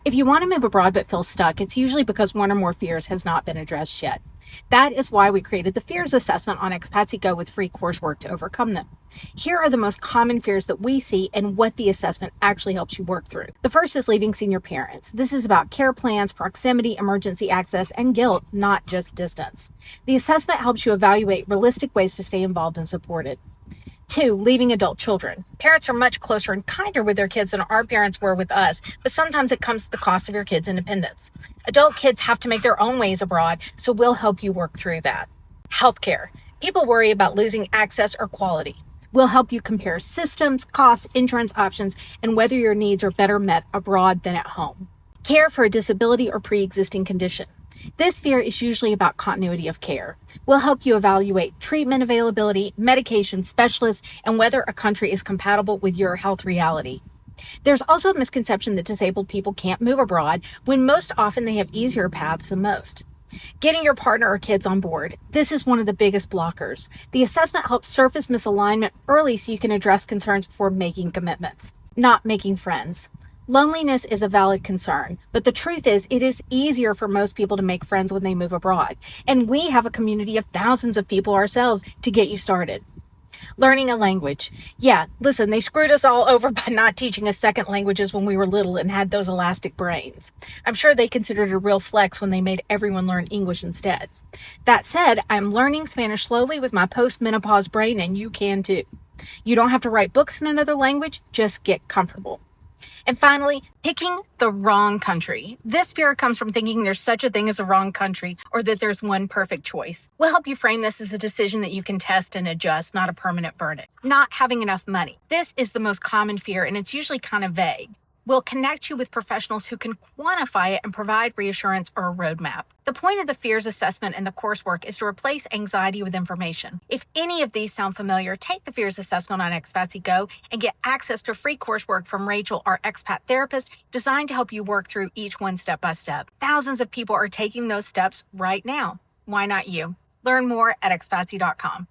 If you want to move abroad but feel stuck, it's usually because one or more fears has not been addressed yet. That is why we created the Fears Assessment on Expatsi Go with free coursework to overcome them. Here are the most common fears that we see and what the assessment actually helps you work through. The first is leaving senior parents. This is about care plans, proximity, emergency access, and guilt, not just distance. The assessment helps you evaluate realistic ways to stay involved and supported. 2, leaving adult children. Parents are much closer and kinder with their kids than our parents were with us, but sometimes it comes at the cost of your kids' independence. Adult kids have to make their own ways abroad, so we'll help you work through that. Healthcare. People worry about losing access or quality. We'll help you compare systems, costs, insurance options, and whether your needs are better met abroad than at home. Care for a disability or pre-existing condition. This fear is usually about continuity of care. We'll help you evaluate treatment availability, medication specialists, and whether a country is compatible with your health reality. There's also a misconception that disabled people can't move abroad, when most often they have easier paths than most. Getting your partner or kids on board. This is one of the biggest blockers. The assessment helps surface misalignment early so you can address concerns before making commitments. Not making friends. Loneliness is a valid concern, but the truth is it is easier for most people to make friends when they move abroad, and we have a community of thousands of people ourselves to get you started. Learning a language. Yeah, listen, they screwed us all over by not teaching us second languages when we were little and had those elastic brains. I'm sure they considered it a real flex when they made everyone learn English instead. That said, I'm learning Spanish slowly with my post-menopause brain, and you can too. You don't have to write books in another language, just get comfortable. And finally, picking the wrong country. This fear comes from thinking there's such a thing as a wrong country or that there's one perfect choice. We'll help you frame this as a decision that you can test and adjust, not a permanent verdict. Not having enough money. This is the most common fear, and it's usually kind of vague. We'll connect you with professionals who can quantify it and provide reassurance or a roadmap. The point of the fears assessment and the coursework is to replace anxiety with information. If any of these sound familiar, take the fears assessment on Expatsi Go and get access to free coursework from Rachel, our expat therapist, designed to help you work through each one step by step. Thousands of people are taking those steps right now. Why not you? Learn more at expatsi.com.